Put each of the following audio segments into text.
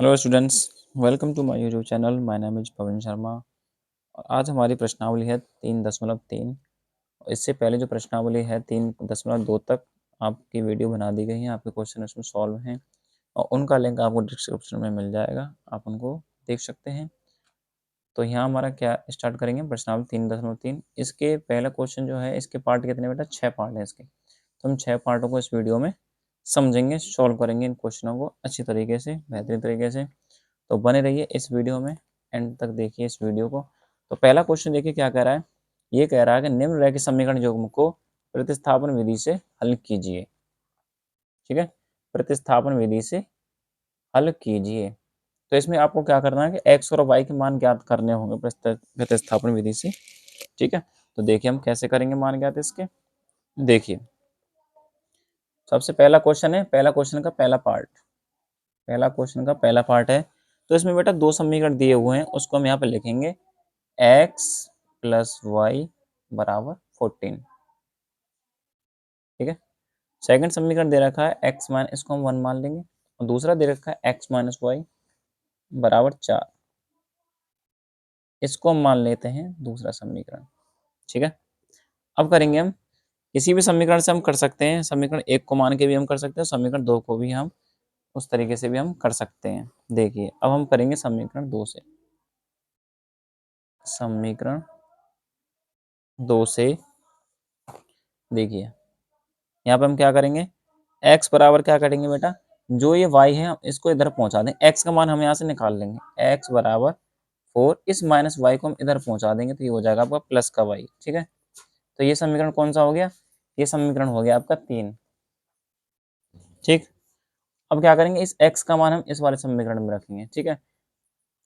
Hello students, welcome to my YouTube channel. My name is Pawan Sharma. और आज हमारी प्रश्नावली है 3.3। इससे पहले जो प्रश्नावली है 3.2 तक आपकी वीडियो बना दी गई है, आपके क्वेश्चन उसमें सॉल्व हैं और उनका लिंक आपको डिस्क्रिप्शन में मिल जाएगा, आप उनको देख सकते हैं। तो यहाँ हमारा क्या स्टार्ट करेंगे, प्रश्नावली 3.3। इसके पहला क्वेश्चन जो है, इसके पार्ट कितने बेटा, 6 पार्ट हैं इसके। तो हम 6 पार्टों को इस वीडियो में समझेंगे, सॉल्व करेंगे इन क्वेश्चनों को अच्छी तरीके से, बेहतरीन तरीके से। तो बने रहिए इस वीडियो में, एंड तक देखिए इस वीडियो को। तो पहला क्वेश्चन देखिए क्या कह रहा है। ये कह रहा है कि निम्नलिखित समीकरण युग्म को प्रतिस्थापन विधि से हल कीजिए। ठीक है, प्रतिस्थापन विधि से हल कीजिए। तो इसमें आपको क्या करना है कि एक्स और वाई के मान ज्ञात करने होंगे प्रतिस्थापन विधि से। ठीक है, तो देखिए हम कैसे करेंगे मान ज्ञात इसके। देखिए सबसे पहला क्वेश्चन है, पहला क्वेश्चन का पहला पार्ट, पहला क्वेश्चन का पहला पार्ट है। तो इसमें बेटा दो समीकरण दिए हुए हैं, उसको हम यहाँ पे लिखेंगे एक्स प्लस वाई बराबर 14। ठीक है, सेकंड समीकरण दे रखा है एक्स माइनस, इसको हम 1 मान लेंगे, और दूसरा दे रखा है एक्स माइनस वाई बराबर 4, इसको हम मान लेते हैं दूसरा समीकरण। ठीक है, अब करेंगे हम किसी भी समीकरण से हम कर सकते हैं, समीकरण 1 को मान के भी हम कर सकते हैं, समीकरण 2 को भी हम उस तरीके से भी हम कर सकते हैं। देखिए अब हम करेंगे समीकरण 2 से, समीकरण 2 से देखिए यहाँ पे हम क्या करेंगे, x बराबर क्या करेंगे बेटा, जो ये y है हम इसको इधर पहुंचा दें, x का मान हम यहाँ से निकाल लेंगे, x बराबर 4, इस माइनस y को हम इधर पहुंचा देंगे तो ये हो जाएगा आपका प्लस का y। ठीक है, तो ये समीकरण कौन सा हो गया, ये समीकरण हो गया आपका 3। ठीक, अब क्या करेंगे, इस x का मान हम इस वाले समीकरण में रखेंगे। ठीक है,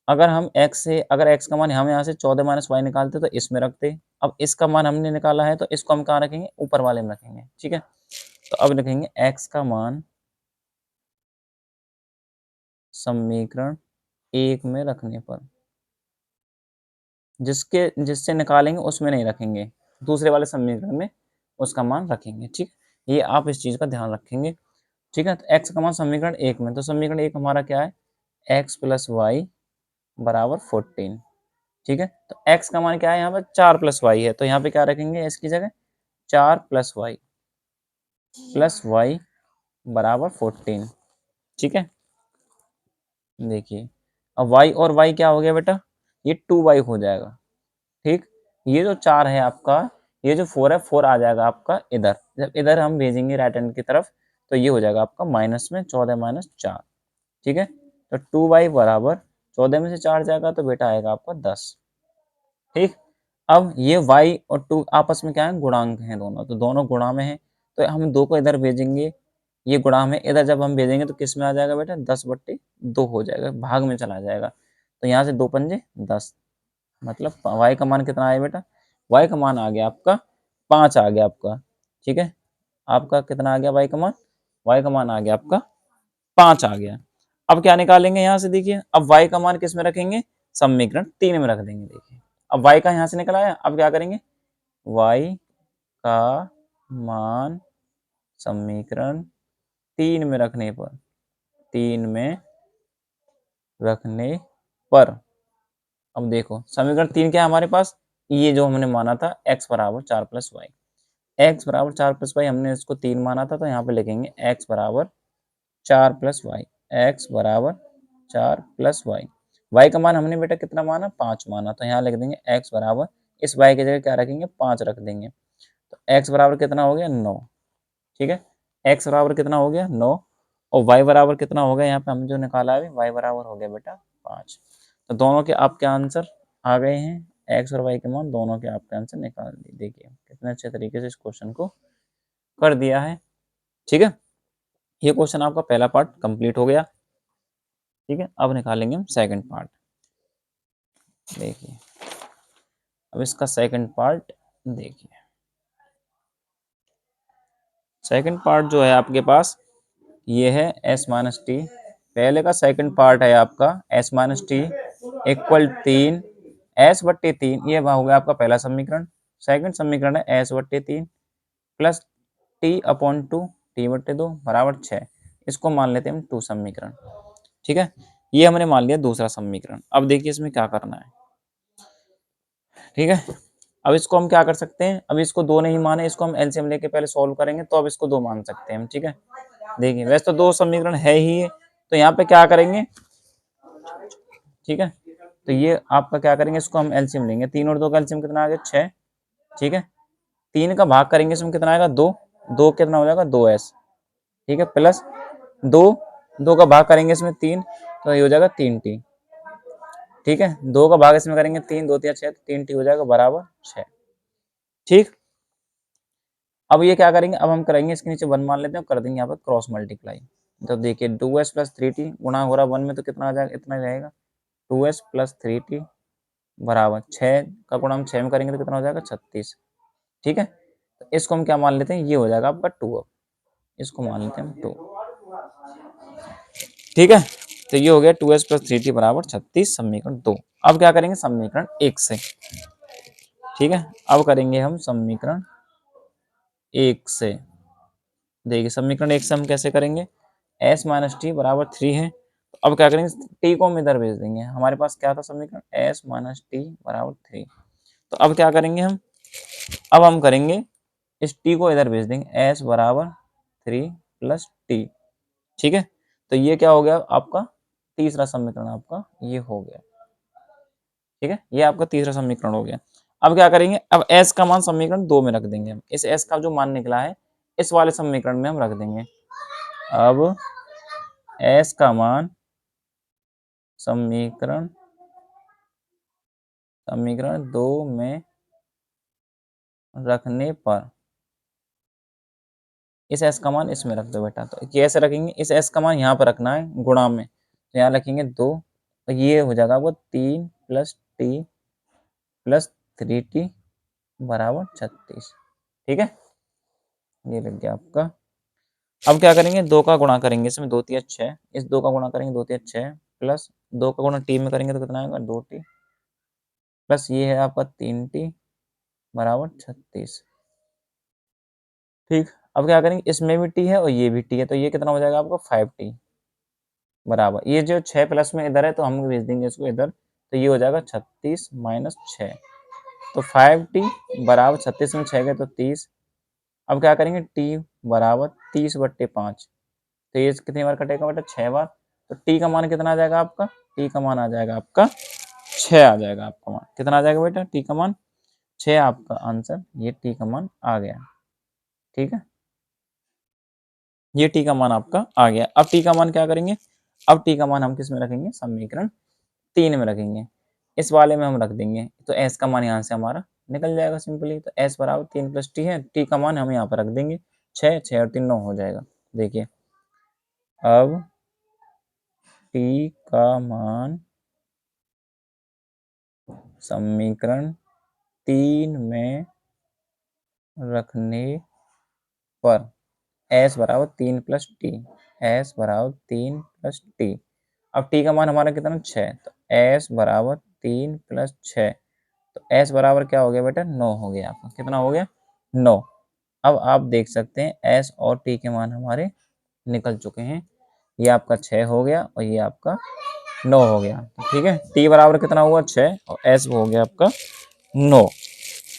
अगर हम अगर x का मान हम यहाँ से 14 माइनस वाई निकालते तो इसमें रखते, अब इसका मान हमने निकाला है तो इसको हम कहाँ रखेंगे, ऊपर वाले में रखेंगे। ठीक है, तो अब लिखेंगे x का मान समीकरण 1 में रखने पर, जिससे निकालेंगे उसमें नहीं रखेंगे, दूसरे वाले समीकरण में उसका मान रखेंगे। ठीक, ये आप इस चीज का ध्यान रखेंगे। ठीक है, तो x का मान समीकरण 1 में, तो समीकरण 1 हमारा क्या है, x प्लस वाई बराबर 14। ठीक है, तो x का मान क्या है, यहाँ पर 4 प्लस वाई है, तो यहाँ पे क्या रखेंगे इसकी जगह 4 प्लस वाई बराबर 14। ठीक है, देखिए अब y और y क्या हो गया बेटा, ये 2y हो जाएगा। ठीक, ये जो 4 है आपका, ये जो 4 है, 4 आ जाएगा आपका इधर, जब इधर हम भेजेंगे राइट हैंड की तरफ तो ये हो जाएगा आपका माइनस में 14 माइनस 4। ठीक है, तो 2y बराबर 14 में से 4 जाएगा तो बेटा आएगा आपका 10। ठीक, अब ये y और 2 आपस में क्या है, गुणांक हैं दोनों, तो दोनों गुणा में है, तो हम 2 को इधर भेजेंगे, ये गुणा में इधर जब हम भेजेंगे तो किस में आ जाएगा बेटा, 10/2 हो जाएगा, भाग में चला जाएगा, तो यहाँ से 2 पंजे 10, मतलब y का मान कितना आया बेटा, y का मान आ गया आपका 5 आ गया आपका। ठीक है, आपका कितना आ गया y का मान, y का मान आ गया आपका 5 आ गया। अब क्या निकालेंगे यहाँ से, देखिए अब y का मान किस में रखेंगे, समीकरण 3 में रख देंगे। देखिए अब y का यहाँ से निकल आया, अब क्या करेंगे, y का मान समीकरण 3 में रखने पर, 3 में रखने पर, अब देखो समीकरण 3 क्या है हमारे पास, ये जो हमने माना था x बराबर 4 प्लस वाई, एक्स बराबर 4 प्लस वाई हमने इसको 3 माना था, तो यहाँ पे लिखेंगे x बराबर 4 प्लस वाई, एक्स बराबर 4 प्लस वाई, वाई का मान हमने बेटा कितना माना, 5 माना, तो यहाँ लिख देंगे x बराबर, इस y की जगह क्या रखेंगे, 5 रख देंगे, तो x बराबर कितना हो गया, 9। ठीक है, x बराबर कितना हो गया, 9, और y बराबर कितना हो गया, यहाँ पे हम जो निकाला है y बराबर हो गया बेटा 5। तो दोनों के आपके आंसर आ गए हैं, x और y के मान दोनों के आपके आंसर निकाल दिए। देखिए कितने अच्छे तरीके से इस क्वेश्चन को कर दिया है। ठीक है, ये क्वेश्चन आपका पहला पार्ट कंप्लीट हो गया। ठीक है, अब निकालेंगे हम सेकंड पार्ट। देखिए अब इसका सेकंड पार्ट देखिए, सेकंड पार्ट जो है आपके पास ये है s माइनस टी, पहले का सेकंड पार्ट है आपका s minus T equal 3, s/3, ये हो गया आपका पहला समीकरण। सेकंड समीकरण है s/3 प्लस t/2, t/2 बराबर 6, इसको मान लेते हैं हम 2 समीकरण। ठीक है, ये हमने मान लिया दूसरा समीकरण। अब देखिए इसमें क्या करना है, ठीक है। अब इसको हम क्या कर सकते हैं, अब इसको दो नहीं माने, इसको हम एलसीएम लेके पहले सॉल्व करेंगे तो अब इसको दो मान सकते हैं हम, ठीक है। देखिए वैसे तो दो समीकरण है ही है, तो यहाँ पे क्या करेंगे, ठीक है। तो ये आपका क्या करेंगे, इसको हम एलसीएम लेंगे, 3 और 2 का एलसीएम कितना आ गया 6, ठीक है। 3 का भाग करेंगे इसमें कितना आएगा 2, 2 कितना हो जाएगा 2s, ठीक है, प्लस 2, 2 का भाग करेंगे इसमें 3, तो ये हो जाएगा 3t, ठीक है। 2 का भाग इसमें करेंगे 3, 2 3 6, तो 3t हो जाएगा बराबर 6, ठीक। अब ये क्या करेंगे, अब हम करेंगे इसके नीचे 1 मान लेते हैं, कर देंगे यहाँ पर क्रॉस मल्टीप्लाई। तो देखिए 2s प्लस 3t गुणा हो रहा 1 में, तो कितना आ जाएगा, इतना रहेगा 2s प्लस 3t बराबर 6 का गुणा हम 6 में करेंगे तो कितना हो जाएगा 36, ठीक है। तो इसको हम क्या मान लेते हैं, ये हो जाएगा आपका 2, अब इसको मान लेते हैं हम 2, ठीक है। तो ये हो गया 2s प्लस 3t बराबर 36, समीकरण 2। अब क्या करेंगे समीकरण 1 से, ठीक है। अब करेंगे हम समीकरण 1 से। देखिए समीकरण 1 से हम कैसे करेंगे, s माइनस टी बराबर 3 है, तो अब क्या करेंगे t को हम इधर भेज देंगे, हमारे पास क्या था समीकरण s माइनस टी बराबर 3। तो अब क्या करेंगे हम, अब हम करेंगे इस t को इधर भेज देंगे, s बराबर 3 प्लस टी, ठीक है। तो ये क्या हो गया आपका तीसरा समीकरण, आपका ये हो गया, ठीक है। ये आपका तीसरा समीकरण हो गया। अब क्या करेंगे, अब s का मान समीकरण 2 में रख देंगे हम, इस s का जो मान निकला है इस वाले समीकरण में हम रख देंगे। अब s का मान समीकरण समीकरण 2 में रखने पर इस s का मान इसमें रख दो बेटा। तो कैसे रखेंगे, इस s का मान यहाँ पर रखना है गुणा में, तो यहाँ रखेंगे 2, तो ये हो जाएगा वो 3 प्लस टी प्लस 3t बराबर 36, ठीक है। ये लग गया आपका। अब क्या करेंगे, 2 का गुणा करेंगे इसमें, 2 3 6, इस 2 का गुणा करेंगे 2 3 6 प्लस 2 का गुणा टी में करेंगे तो कितना आएगा 2t प्लस ये है आपका 3t बराबर 36, ठीक। अब क्या करेंगे, इसमें भी टी है और ये भी टी है, तो ये कितना हो जाएगा आपका 5t बराबर, ये जो 6 प्लस में इधर है तो हम भेज देंगे इसको इधर, तो ये हो जाएगा 36 माइनस 6, तो 5t बराबर 36 में 6 गए तो 30। अब क्या करेंगे t बराबर 30/5, तो ये कितनी बार कटेगा बेटा 6 बार, तो t का मान कितना आ जाएगा आपका, t का मान आ जाएगा आपका 6 आ जाएगा, आपका मान कितना आ जाएगा बेटा, t का मान 6, आपका आंसर ये t का मान आ गया, ठीक है। ये t का मान आपका आ गया। अब t का मान क्या करेंगे, अब t का मान हम किस में रखेंगे, समीकरण 3 में रखेंगे, इस वाले में हम रख देंगे, तो s का मान यहाँ से हमारा निकल जाएगा सिंपली, तो s बराबर 3 प्लस टी है, t का मान हम यहाँ पर रख देंगे 6, 6 और 3 9 हो जाएगा। देखिए अब t का मान समीकरण 3 में रखने पर s बराबर 3 प्लस टी, s बराबर 3 प्लस टी। अब t का मान हमारा कितना 6, तो s बराबर 3 प्लस 6, तो s बराबर क्या हो गया बेटा 9 हो गया, आपका कितना हो गया 9। अब आप देख सकते हैं s और t के मान हमारे निकल चुके हैं, ये आपका 6 हो गया और ये आपका 9 हो गया, ठीक है। t बराबर कितना हुआ 6 और s हो गया आपका 9,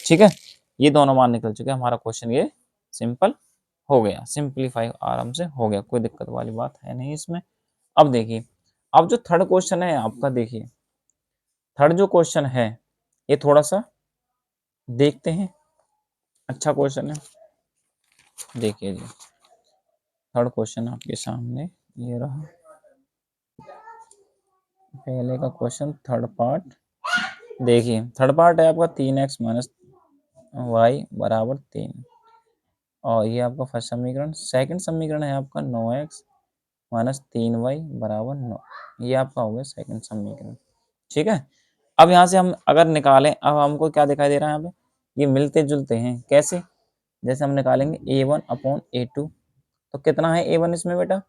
ठीक है। ये दोनों मान निकल चुके हैं, हमारा क्वेश्चन ये सिंपल हो गया, सिंपलीफाई आराम से हो गया, कोई दिक्कत वाली बात है नहीं इसमें। अब देखिए, अब जो थर्ड क्वेश्चन है आपका, देखिए थर्ड जो क्वेश्चन है ये थोड़ा सा देखते हैं, अच्छा क्वेश्चन है। देखिए जी थर्ड क्वेश्चन आपके सामने ये रहा, पहले का क्वेश्चन थर्ड पार्ट। देखिए थर्ड पार्ट है आपका 3x माइनस वाई बराबर 3, और ये आपका फर्स्ट समीकरण। सेकंड समीकरण है आपका 9x माइनस 3y बराबर 9, ये आपका हो गया सेकंड समीकरण, ठीक है। अब यहाँ से हम अगर निकालें, अब हमको क्या दिखाई दे रहा है यहाँ पे, ये मिलते जुलते हैं, कैसे, जैसे हम निकालेंगे a1/a2, तो कितना है a1 इसमें बेटा,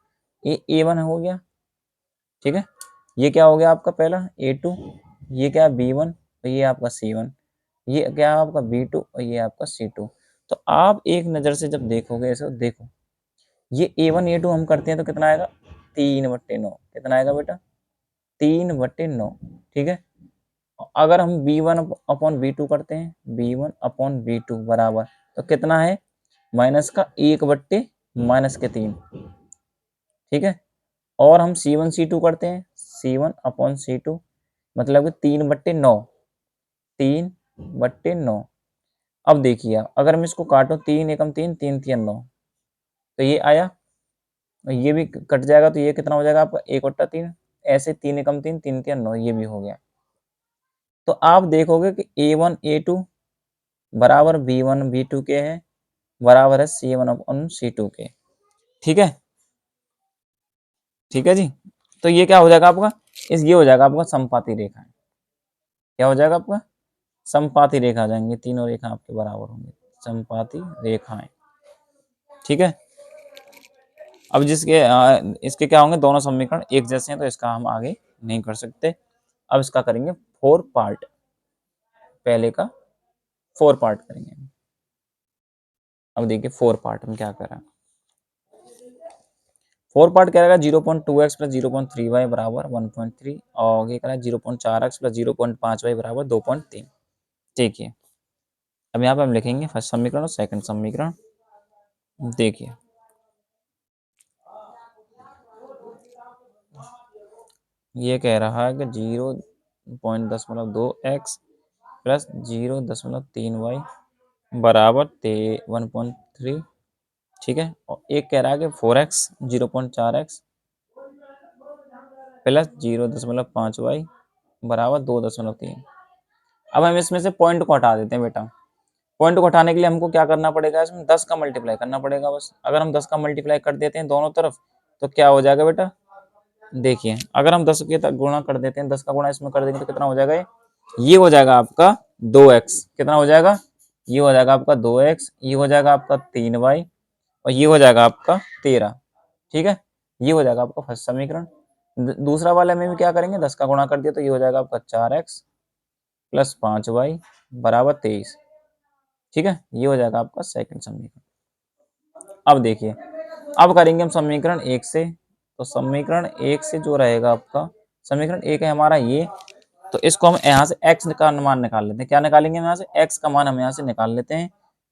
ये a1 हो गया, ठीक है। ये क्या हो गया आपका पहला a2, ये क्या b1 और ये आपका c1, ये क्या है आपका b2 और ये आपका c2। तो आप एक नज़र से जब देखोगे ऐसे, देखो ये a1 a2 हम करते हैं तो कितना आएगा 3/9, कितना आएगा बेटा 3/9, ठीक है। अगर हम b1/b2 करते हैं, b1/b2 बराबर, तो कितना है, माइनस का 1/-3, ठीक है। और हम c1c2 करते हैं, c1/c2 मतलब कि 3/9, 3/9। अब देखिए अगर मैं इसको काटूं, 3 एकम 3, 3 तिया 9, तो ये आया, ये भी कट जाएगा, तो ये कितना हो जाएगा आपका 1/3। ऐसे 3 एकम 3, 3 तिया 9, ये भी हो गया। तो आप देखोगे कि a1 a2 बराबर b1 b2 के है, बराबर है c1/c2 के, ठीक है। ठीक है जी। तो ये क्या हो जाएगा आपका, ये हो जाएगा आपका समपाती रेखा। क्या हो जाएगा आपका, समपाती रेखा आ जाएंगे, तीनों रेखा आपके बराबर होंगे, समपाती रेखाएं, ठीक है। अब इसके क्या होंगे, दोनों समीकरण एक जैसे हैं, तो इसका हम आगे नहीं कर सकते। अब इसका करेंगे 4 पार्ट, पहले का 4 पार्ट करेंगे। अब देखिए 4 पार्ट में क्या करा, 4 पार्ट क्या रहेगा, 0.2x प्लस 0.3y बराबर 1.3, और ये करा 0.4x प्लस 0.5y बराबर 2.3, ठीक है। अब यहाँ पे हम लिखेंगे फर्स्ट समीकरण और सेकंड समीकरण। देखिए ये कह रहा है कि 0.2x प्लस 0.3y बराबर 1.3, ठीक है। और एक कह रहा है कि 4x 0.4x प्लस 0.5y बराबर 2.3। अब हम इसमें से पॉइंट को हटा देते हैं बेटा। पॉइंट को हटाने के लिए हमको क्या करना पड़ेगा, इसमें 10 का मल्टीप्लाई करना पड़ेगा बस। अगर हम 10 का मल्टीप्लाई कर देते हैं दोनों तरफ, तो क्या हो जाएगा बेटा, देखिए अगर हम 10 के गुणा कर देते हैं, 10 का गुणा इसमें कर देंगे, तो कितना हो जाएगा, ये हो जाएगा आपका 2x, कितना हो जाएगा, ये हो जाएगा आपका 2x, ये हो जाएगा आपका 3y, और ये हो जाएगा आपका 13, ठीक है। ये हो जाएगा आपका फर्स्ट समीकरण। दूसरा वाले में भी क्या करेंगे, 10 का गुणा कर दिया, तो ये हो जाएगा आपका 4x प्लस 5y बराबर 23, ठीक है। ये हो जाएगा आपका सेकंड समीकरण। अब देखिए, अब करेंगे हम समीकरण 1 से। तो समीकरण 1 से जो रहेगा आपका, समीकरण 1 है हमारा ये, तो इसको हम यहाँ से x का मान निकाल लेते हैं। क्या निकालेंगे, हम यहाँ से x का मान हम यहाँ से निकाल लेते हैं।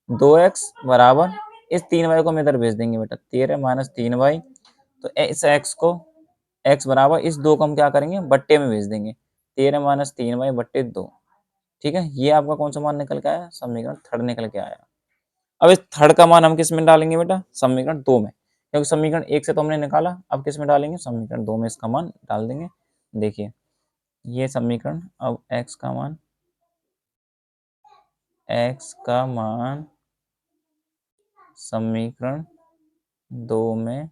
2x बराबर, इस 3y को हम इधर भेज देंगे बेटा, 13 माइनस 3y, तो इस x को, x बराबर इस 2 को हम क्या करेंगे, बट्टे में भेज देंगे, 13 माइनस 3y बट्टे 2, ठीक है। ये आपका कौन सा मान निकल के आया, समीकरण थर्ड निकल के आया। अब इस थर्ड का मान हम किस में डालेंगे बेटा, समीकरण 2 में, क्योंकि समीकरण 1 से तो हमने निकाला, अब किस में डालेंगे, समीकरण 2 में इसका मान डाल देंगे। देखिए ये समीकरण, अब x का मान समीकरण 2 में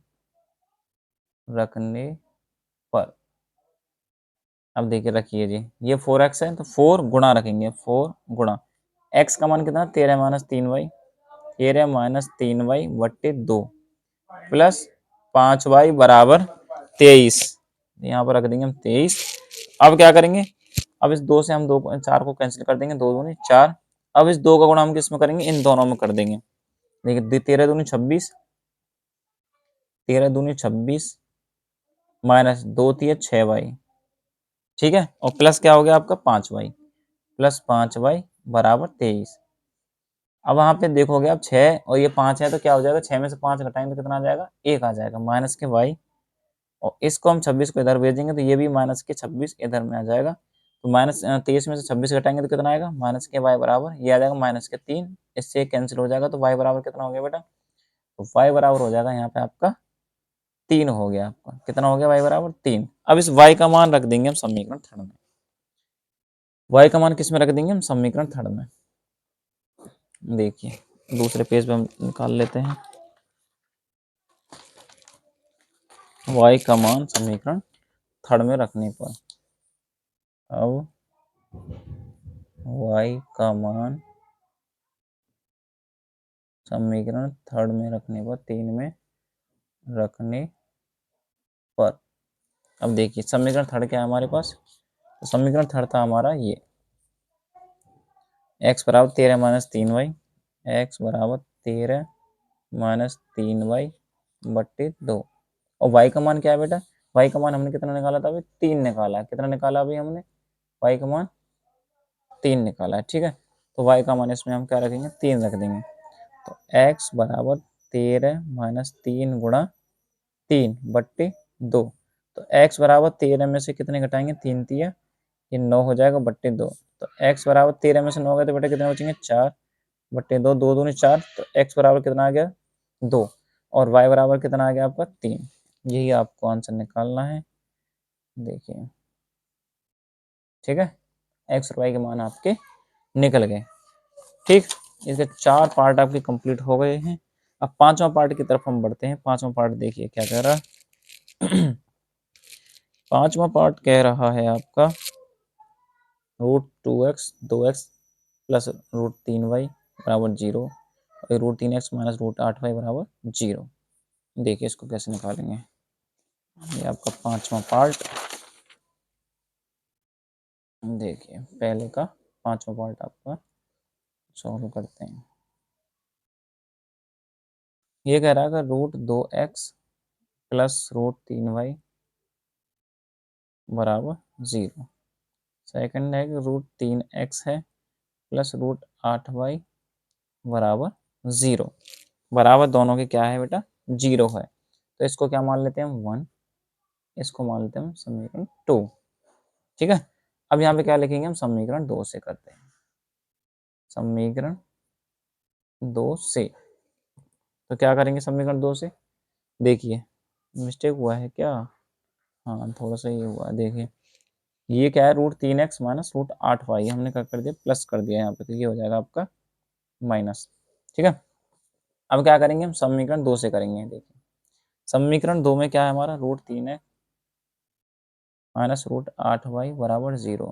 रखने पर, अब देखिए रखिए जी, ये 4x है, तो 4 गुणा रखेंगे, 4 गुणा x का मान कितना, 13 माइनस 3y, 13 माइनस 3y बट्टे 2 प्लस 5y बराबर 23, यहाँ पर रख देंगे हम 23। अब क्या करेंगे, अब इस 2 से हम 4 को कैंसिल कर देंगे, 2 दूनी 4। अब इस 2 का गुणा हम किस में करेंगे, इन दोनों में कर देंगे। देखिए 13 दूनी 26, 13 दूनी 26 माइनस 2 तिया 6y, ठीक है। और प्लस क्या हो गया आपका 5y, प्लस 5y बराबर 23। अब वहां पे देखोगे आप 6 और ये 5 है, तो क्या हो जाएगा, 6 में से 5 घटाएंगे तो कितना आ जाएगा, 1 आ जाएगा, माइनस के y, और इसको हम 26 को इधर भेजेंगे, तो ये भी माइनस के 26 इधर में आ जाएगा। तो माइनस 23 में से 26 घटाएंगे तो कितना आएगा, माइनस के y बराबर, ये आ जाएगा माइनस के 3, इससे कैंसिल हो जाएगा, तो y बराबर कितना हो गया बेटा, तो y बराबर हो जाएगा यहाँ पे आपका 3 हो गया, आपका कितना हो गया, y बराबर 3। अब इस y का मान रख देंगे हम समीकरण थर्ड में, y का मान किस में रख देंगे हम, समीकरण थर्ड में। देखिए दूसरे पेज पे हम निकाल लेते हैं, y का मान समीकरण थर्ड में रखने पर, अब y का मान समीकरण थर्ड में रखने पर, 3 में रखने पर, अब देखिए समीकरण थर्ड क्या है हमारे पास, तो समीकरण थर्ड था हमारा ये, x बराबर 13 माइनस 3y, x बराबर 13 माइनस 3y बट्टे 2, और y का मान क्या है बेटा, वाई का मान हमने कितना निकाला था अभी, 3 निकाला है। कितना निकाला अभी हमने, वाई का मान 3 निकाला है, ठीक है। तो वाई का मान इसमें हम क्या रखेंगे, 3 रख देंगे। तो x बराबर 13 माइनस 3 गुणा 3/2। तो x बराबर 13 में से कितने घटाएंगे, 3 तिया ये 9 हो जाएगा बट्टे 2। तो x बराबर 13 में से 9 गए तो बेटे कितने बचेंगे, 4/2, 2 दूनी 4। तो x बराबर कितना आ गया, 2। और y बराबर कितना आ गया आपका, 3। यही आपको आंसर निकालना है, देखिए, ठीक है। x और y के मान आपके निकल गए, ठीक। इसके 4 पार्ट आपके कंप्लीट हो गए हैं। अब 5वां पार्ट की तरफ हम बढ़ते हैं। 5वां पार्ट देखिए क्या कह रहा है। 5वां पार्ट कह रहा है आपका √2x 2x प्लस √3y बराबर 0 और √3x माइनस √8y बराबर 0। देखिए इसको कैसे निकालेंगे। ये आपका 5वां पार्ट, देखिए पहले का 5वां पार्ट आपका सॉल्व करते हैं। ये कह रहा है कि √2x प्लस √3y बराबर 0। सेकंड है कि √3x है प्लस √8y बराबर 0। बराबर दोनों के क्या है बेटा, 0 है। तो इसको क्या मान लेते हैं हम, 1। इसको मान लेते हैं हम समीकरण 2, ठीक है। अब यहाँ पे क्या लिखेंगे हम, समीकरण 2 से करते हैं। समीकरण 2 से तो क्या करेंगे, समीकरण 2 से देखिए मिस्टेक हुआ है क्या, हाँ थोड़ा सा ये हुआ है। देखिए ये क्या है, √3x माइनस √8y हमने क्या कर दिया, प्लस कर दिया यहाँ पे, तो ये हो जाएगा आपका माइनस, ठीक है। अब क्या करेंगे हम, समीकरण 2 से करेंगे। देखिए समीकरण 2 में क्या है हमारा, √3x माइनस √8y बराबर 0।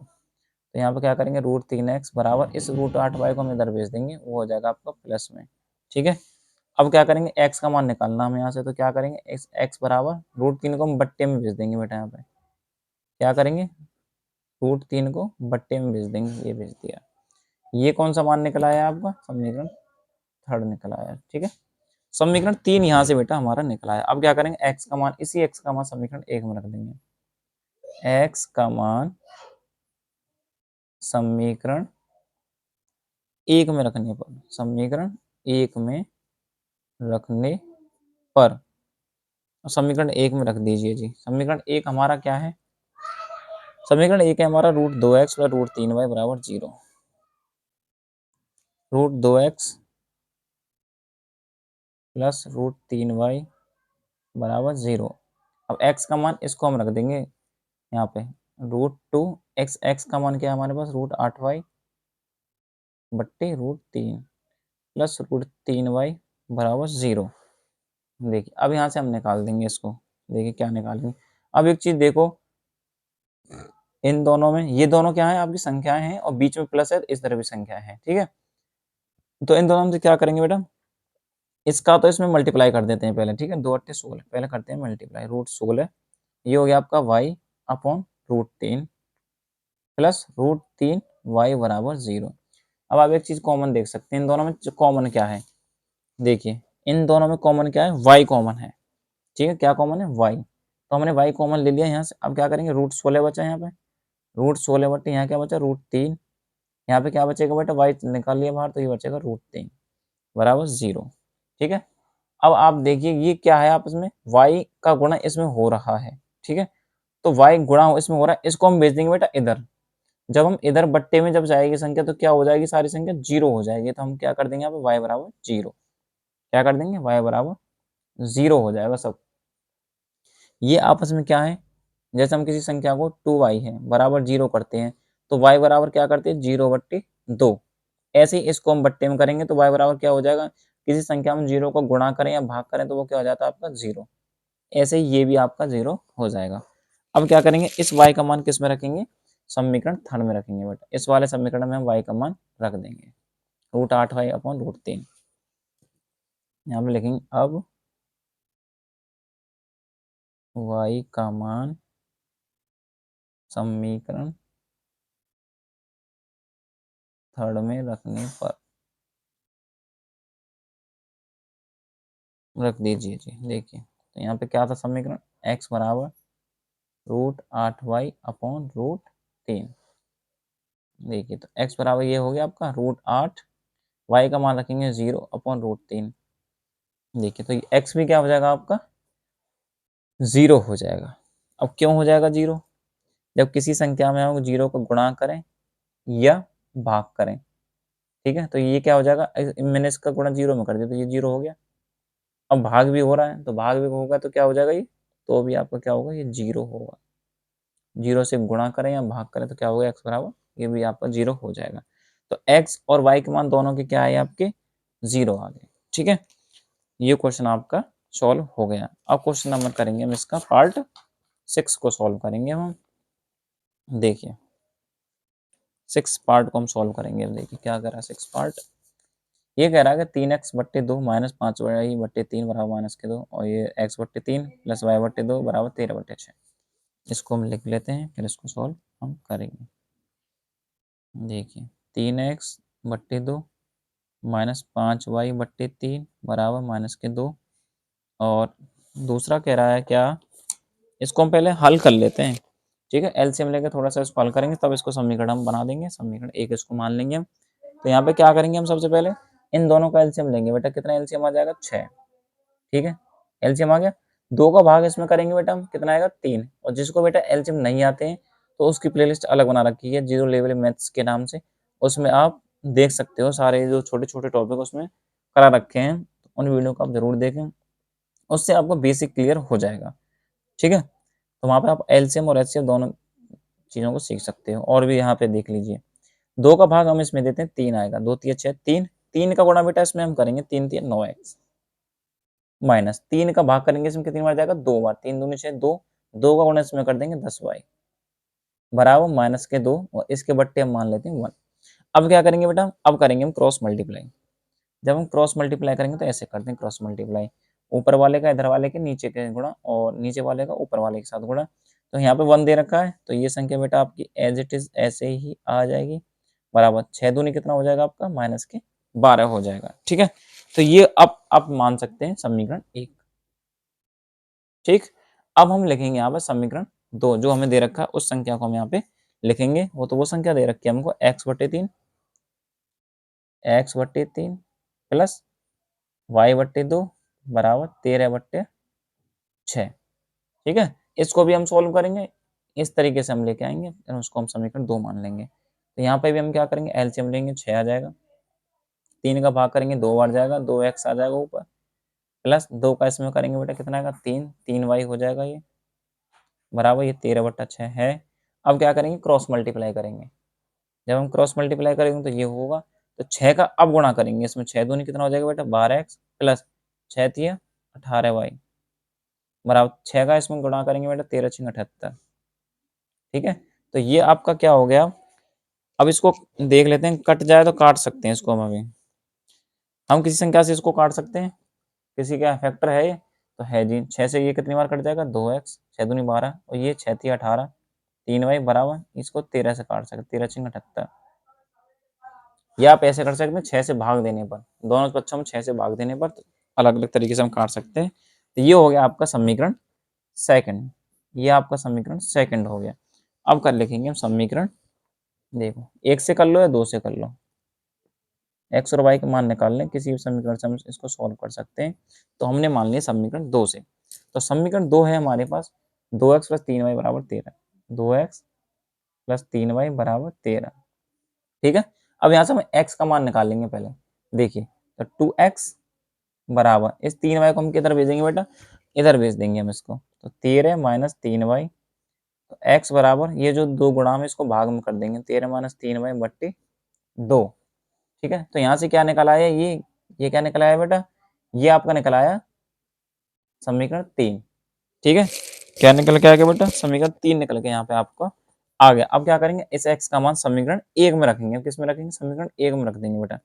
तो यहाँ पे क्या करेंगे, √3x बराबर इस √8y को हम इधर भेज देंगे, वो हो जाएगा आपका प्लस में, ठीक है। अब क्या करेंगे, x का मान निकालना हमें यहाँ से, तो क्या करेंगे, x बराबर √3 को हम बट्टे में भेज देंगे बेटा। यहाँ पे क्या करेंगे, √3 को बट्टे में भेज देंगे, ये भेज दिया। ये कौन सा मान निकला है आपका, समीकरण 3 निकला है, ठीक है। समीकरण 3 यहाँ से बेटा हमारा निकला है। अब क्या करेंगे, x का मान, इसी x का मान समीकरण 1 में रख देंगे। x का मान समीकरण 1 में रखने पर, समीकरण 1 में रखने पर, समीकरण 1 में रख दीजिए जी। समीकरण 1 हमारा क्या है, समीकरण 1 है हमारा √2x प्लस √3y बराबर 0। √2x प्लस √3y बराबर 0। अब x का मान इसको हम रख देंगे यहाँ पे, √2x, x का मान क्या है हमारे पास, √8y बट्टे √3 प्लस √3y बराबर 0। देखिए अब यहाँ से हम निकाल देंगे इसको। देखिए क्या निकालेंगे, अब एक चीज देखो, इन दोनों में, ये दोनों क्या है आपकी संख्याएं हैं और बीच में प्लस है, इस तरह भी संख्या है, ठीक है। तो इन दोनों में क्या करेंगे बेटा, इसका तो इसमें मल्टीप्लाई कर देते हैं पहले, ठीक है। 2 8 16 पहले करते हैं मल्टीप्लाई, √16 ये हो गया आपका y अपॉन √3 प्लस √3y बराबर 0। अब आप एक चीज कॉमन देख सकते हैं, इन दोनों में कॉमन क्या है, देखिए इन दोनों में कॉमन क्या है, y कॉमन है, ठीक है। क्या कॉमन है, y। तो हमने y कॉमन ले लिया यहाँ से। अब क्या करेंगे, √16 बचा यहाँ पे, √16 बटे यहाँ क्या बचा, √3। यहाँ पे क्या बचेगा बेटा, y निकाल लिया बाहर, तो ये बचेगा √3 बराबर 0, ठीक है। अब आप देखिए ये क्या है, आपस में y का गुणा इसमें हो रहा है, ठीक है। तो y गुणा इसमें हो रहा है, इसको हम भेज देंगे बेटा इधर। जब हम इधर बट्टे में जब जाएगी संख्या, तो क्या हो जाएगी, सारी संख्या 0 हो जाएगी। तो हम क्या कर देंगे यहाँ पे, y बराबर 0, क्या कर देंगे, y बराबर 0 हो जाएगा सब। ये आपस में क्या है, जैसे हम किसी संख्या को 2y है बराबर 0 करते हैं, तो y बराबर क्या करते हैं, 0/2। ऐसे ही इसको हम बट्टे में करेंगे, तो y बराबर क्या हो जाएगा, किसी संख्या में 0 को गुणा करें या भाग करें, तो वो क्या हो जाता है आपका 0। ऐसे ही ये भी आपका 0 हो जाएगा। अब क्या करेंगे, इस y का मान किस में रखेंगे, समीकरण 3 में रखेंगे बेटा। इस वाले समीकरण में हम y का मान रख देंगे, √8y अपॉन √3। यहाँ पे लिखेंगे अब y का मान समीकरण 3 में रखने पर, रख दीजिए जी। देखिए तो यहाँ पे क्या था समीकरण, x बराबर √8y/√3। देखिए तो x बराबर ये हो गया आपका √8, y का मान रखेंगे 0/√3। देखिए तो ये x भी क्या हो जाएगा आपका 0 हो जाएगा। अब क्यों हो जाएगा 0? जब किसी संख्या में हम 0 को गुणा करें या भाग करें, ठीक है, तो ये क्या हो जाएगा, मैंने इसका गुणा 0 में कर दिया तो ये 0 हो गया। अब भाग भी हो रहा है तो भाग भी होगा तो क्या हो जाएगा ये, तो भी आपका क्या होगा, ये 0 होगा। 0 से गुणा करें या भाग करें तो क्या होगा, x बराबर ये भी आपका 0 हो जाएगा। तो x और y के मान दोनों के क्या आए आपके 0 आ गए। ठीक है, ये क्वेश्चन आपका सॉल्व हो गया। अब क्वेश्चन नंबर करेंगे हम इसका पार्ट 6 को सॉल्व करेंगे हम। देखिए 6 पार्ट को हम सॉल्व करेंगे। अब देखिए क्या कह रहा है 6 पार्ट, ये कह रहा है कि 3x/2 माइनस 5y/3 बराबर -2, और ये x/3 प्लस y/2 बराबर 13/6। इसको हम लिख लेते हैं, फिर इसको सॉल्व हम करेंगे। देखिए 3x/2 माइनस 5y/3 बराबर -2, और दूसरा कह रहा है क्या, इसको हम पहले हल कर लेते हैं। ठीक है, एलसीएम लेके थोड़ा सा इसको हल करेंगे, तब इसको समीकरण हम बना देंगे। समीकरण एक इसको मान लेंगे हम। तो यहाँ पे क्या करेंगे हम, सबसे पहले इन दोनों का एलसीएम लेंगे। बेटा कितना एलसीएम आ जाएगा, 6। ठीक है, एलसीएम आ गया। 2 का भाग इसमें करेंगे बेटा हम, कितना आएगा, 3। और जिसको बेटा एलसीएम नहीं आते हैं तो उसकी प्लेलिस्ट अलग बना रखी है जीरो लेवल मैथ्स के नाम से, उसमें आप देख सकते हो, सारे जो छोटे छोटे टॉपिक उसमें करा रखे हैं, उन वीडियो को आप जरूर देखें, उससे आपको बेसिक क्लियर हो जाएगा। ठीक है, तो वहाँ पे आप एलसीएम और एचसीएफ दोनों चीज़ों को सीख सकते हो। और भी यहाँ पे देख लीजिए, 2 का भाग हम इसमें देते हैं, 3 आएगा, 2 3 6 3, 3 का गुणा बेटा इसमें हम करेंगे, 3 3 9x, माइनस 3 का भाग करेंगे इसमें कितनी बार जाएगा, 2 बार, 3 दूनी 6 2, 2 का गुणा इसमें कर देंगे 10y बराबर -2, और इसके बट्टे हम मान लेते हैं 1। अब क्या करेंगे बेटा, अब करेंगे हम क्रॉस मल्टीप्लाई। जब हम क्रॉस मल्टीप्लाई करेंगे तो ऐसे करते हैं क्रॉस मल्टीप्लाई, ऊपर वाले का इधर वाले के नीचे के गुणा, और नीचे वाले का ऊपर वाले के साथ गुणा। तो यहाँ पे 1 दे रखा है, तो ये संख्या बेटा आपकी एज इट इज ऐसे ही आ जाएगी, बराबर 6 दूनी कितना हो जाएगा आपका, -12 हो जाएगा। ठीक है, तो ये अब आप मान सकते हैं समीकरण 1। ठीक, अब हम लिखेंगे यहाँ पर समीकरण 2, जो हमें दे रखा है उस संख्या को हम यहाँ पे लिखेंगे। वो संख्या दे रखी है हमको, x/3 प्लस y/2 बराबर 13/6। ठीक है, इसको भी हम सोल्व करेंगे, इस तरीके से हम लेके आएंगे, फिर उसको हम समीकरण 2 मान लेंगे। तो यहाँ पे भी हम क्या करेंगे, एलसीएम लेंगे, 6 आ जाएगा, 3 का भाग करेंगे 2 बार जाएगा, 2x आ जाएगा ऊपर, प्लस 2 का इसमें करेंगे बेटा कितना आएगा, 3y हो जाएगा, ये बराबर ये 13/6 है। अब क्या करेंगे, क्रॉस मल्टीप्लाई करेंगे। जब हम क्रॉस मल्टीप्लाई करेंगे तो ये होगा, तो 6 का अब गुणा करेंगे, इसमें 6 दूनी कितना हो जाएगा बेटा, 12x प्लस 6 तिया 18y बराबर 6 का इसमें गुणा करेंगे बेटा, 13 6 78। ठीक है, तो ये आपका क्या हो गया। अब इसको देख लेते हैं, कट जाए तो काट सकते हैं इसको हम। अभी हम किसी संख्या से इसको काट सकते हैं, किसी का फैक्टर है ये, तो है जी। 6 से ये कितनी बार कट जाएगा, 2x, 6 दूनी 12, और ये 6 तिया 18, 3y बराबर इसको 13 से काट सकते, 13 6 78। या आप ऐसे कर सकते हैं, 6 से भाग देने पर, दोनों बच्चों में 6 से भाग देने पर अलग अलग तरीके से हम काट सकते हैं। तो ये हो गया आपका समीकरण सेकंड, ये आपका समीकरण सेकंड हो गया। अब कर लिखेंगे हम समीकरण, देखो 1 से कर लो या 2 से कर लो, x और y के मान निकाल लें, किसी भी समीकरण से हम इसको सॉल्व कर सकते हैं। तो हमने मान लिया समीकरण 2 से। तो समीकरण 2 है हमारे पास, 2x प्लस 3y बराबर 13, 2x प्लस 3y बराबर 13। ठीक है, अब यहाँ से हम x का मान निकाल लेंगे पहले। देखिए तो 2x बराबर, इस 3y को हम किधर भेजेंगे बेटा, इधर भेज देंगे हम इसको, तो 13 माइनस 3y, तो x बराबर ये जो दो गुणा में इसको भाग में कर देंगे, 13 माइनस 3y बट्टे 2। ठीक है, तो यहाँ से क्या निकल आया, ये क्या निकल आया बेटा, ये आपका निकल आया समीकरण 3। ठीक है, क्या निकल के आ गया बेटा, समीकरण 3 निकल के यहाँ पे आपका आ गया। अब क्या करेंगे, इस x का मान समीकरण 1 में रखेंगे। किस में रखेंगे, समीकरण 1 में रख देंगे बेटा।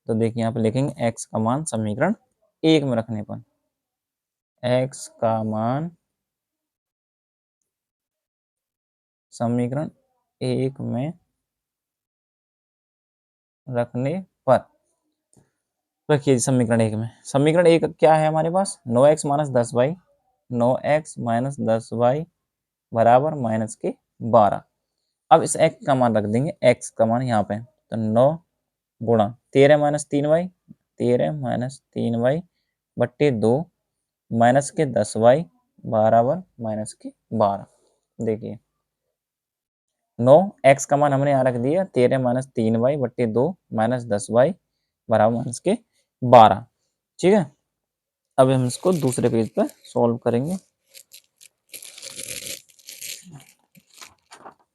तो देखिए यहाँ पे लिखेंगे x का मान समीकरण 1 में रखने पर, x का मान समीकरण 1 में रखने पर, रखिए समीकरण 1 में। समीकरण 1 क्या है हमारे पास, 9x minus 10y, 9x minus 10y बराबर माइनस के 12। अब इस x का मान रख देंगे, x का मान यहाँ पे, तो 9 गुणा 13 - 3y बट्टे 2 माइनस के 10y बराबर माइनस के 12। देखिए 9, x का मान हमने यहाँ रख दिया 13 - 3y बट्टे 2 माइनस 10y बराबर माइनस के 12। ठीक है, अब हम इसको दूसरे पेज पर सॉल्व करेंगे।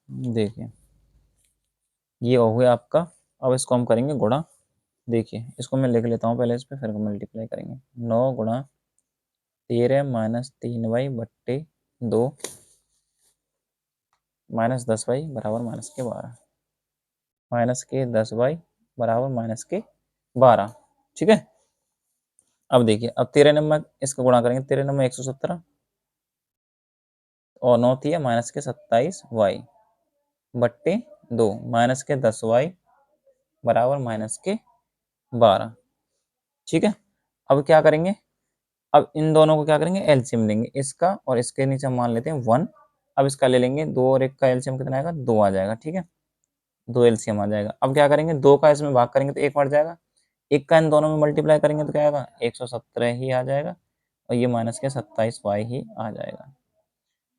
देखिए ये हो गया आपका। अब इसको हम करेंगे गुणा। देखिए इसको मैं लिख लेता हूँ पहले, इस पर फिर मल्टीप्लाई करेंगे। 9 गुणा 13 - 3y बट्टे 2 माइनस 10y बराबर माइनस के 12, माइनस के 10y बराबर माइनस के 12। ठीक है, अब देखिए अब 13 नंबर इसका गुणा करेंगे, 13 नंबर 117 और 9 थी माइनस के 27y बट्टे 2 माइनस के 10y बराबर माइनस के 12। ठीक है, अब क्या करेंगे, अब इन दोनों को क्या करेंगे, एलसीएम लेंगे, इसका और इसके नीचे हम मान लेते हैं 1। अब इसका ले लेंगे 2 और 1 का एलसीएम कितना आएगा, 2 आ जाएगा। ठीक है, 2 एलसीएम आ जाएगा। अब क्या करेंगे, 2 का इसमें भाग करेंगे तो 1 बढ़ जाएगा, 1 का इन दोनों में मल्टीप्लाई करेंगे तो क्या आएगा, 117 ही आ जाएगा और ये माइनस के 27y ही आ जाएगा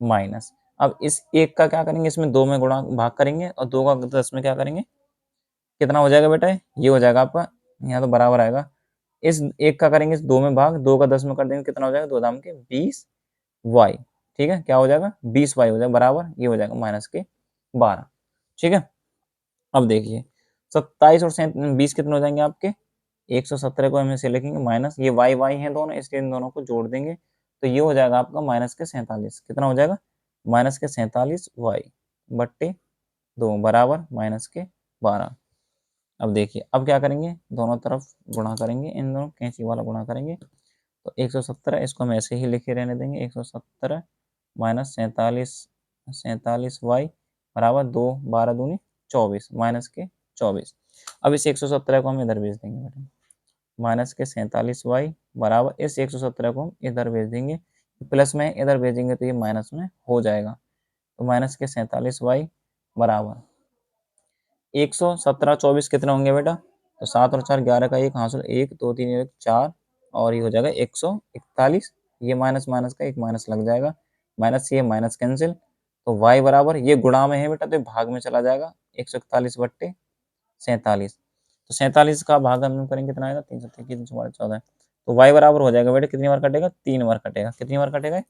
माइनस। अब इस 1 का क्या करेंगे, इसमें 2 में गुणा भाग करेंगे और 2 का 10 में क्या करेंगे, कितना हो जाएगा बेटा, ये हो जाएगा आपका, यहाँ तो बराबर आएगा। इस 1 का करेंगे इस 2 में भाग, 2 का 10 में कर देंगे, कितना हो जाएगा, 2 दाम के 20y। ठीक है, क्या हो जाएगा, 20y हो जाएगा बराबर, ये हो जाएगा माइनस के 12। ठीक है, अब देखिए 27 और 20 कितने हो जाएंगे आपके, 117 को हम ऐसे लिखेंगे माइनस, ये y y हैं दोनों, इसलिए इन दोनों को जोड़ देंगे तो ये हो जाएगा आपका माइनस के 47। कितना हो जाएगा, माइनस के 47y बट्टे 2 बराबर माइनस के 12। अब देखिए अब क्या करेंगे, दोनों तरफ गुणा करेंगे, इन दोनों कैंची वाला गुणा करेंगे तो 117, इसको हम ऐसे ही लिखे रहने देंगे, 117 माइनस 47y बराबर 2, 12 दूनी 24 माइनस के 24। अब इस 117 को हम इधर भेज देंगे बेटा, माइनस के 47y बराबर इस 117 को हम इधर भेज देंगे, प्लस में इधर भेजेंगे तो ये माइनस में हो जाएगा, तो माइनस के 47y बराबर 117 24 कितने होंगे बेटा, तो 7 और 4 11 का 1 हासिल 1 2 3 1 4 और ये हो जाएगा 141। ये माइनस माइनस का एक माइनस लग जाएगा, माइनस ये माइनस कैंसिल, तो y बराबर, ये गुणा में है बेटा तो भाग में चला जाएगा, 141 बट्टे 47। तो 47 का भाग हम करेंगे कितना आएगा, 3 7 3 14 14, तो y बराबर हो जाएगा बेटा, कितनी बार कटेगा, 3 बार कटेगा। कितनी बार कटेगा,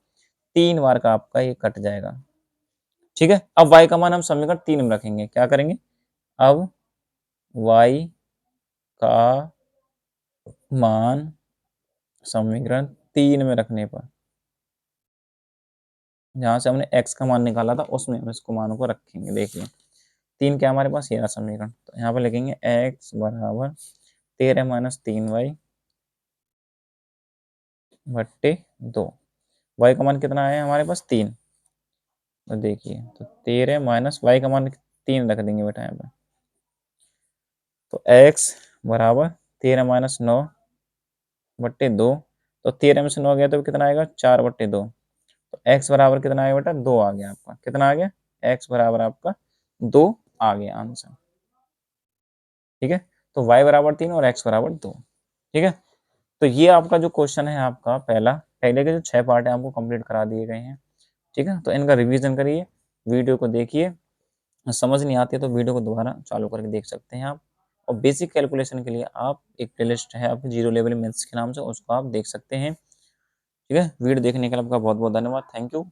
3 बार का आपका ये कट जाएगा। ठीक है, अब y का मान हम समीकरण 3 में रखेंगे, क्या करेंगे, अब y का मान समीकरण 3 में रखने पर, जहां से हमने x का मान निकाला था उसमें हम इसको मान को रखेंगे। देखिए 3 क्या हमारे पास, ये रहा समीकरण, तो यहाँ पर लिखेंगे x बराबर 13 - 3y बट्टे 2। y का मान कितना आया हमारे पास, 3। तो देखिए तो 13 माइनस y का मान 3 रख देंगे बेटा यहाँ पे, तो x बराबर 13 - 9 बट्टे 2, तो 13 में से 9 गया तो कितना आएगा, 4 बट्टे 2, तो x बराबर कितना आएगा बेटा, 2 आ गया आपका। कितना आ गया, x बराबर आपका 2 आ गया आंसर। ठीक है, तो y बराबर 3 और x बराबर 2। ठीक है, तो ये आपका जो क्वेश्चन है आपका पहला, पहले के जो 6 पार्ट है आपको कंप्लीट करा दिए गए हैं। ठीक है, तो इनका रिवीजन करिए, वीडियो को देखिए, समझ नहीं आती है तो वीडियो को दोबारा चालू करके देख सकते हैं आप। और बेसिक कैलकुलेशन के लिए आप एक प्लेलिस्ट है आपकी जीरो लेवल मैथ्स के नाम से, उसको आप देख सकते हैं। ठीक है, वीडियो देखने के लिए आपका बहुत बहुत धन्यवाद, थैंक यू।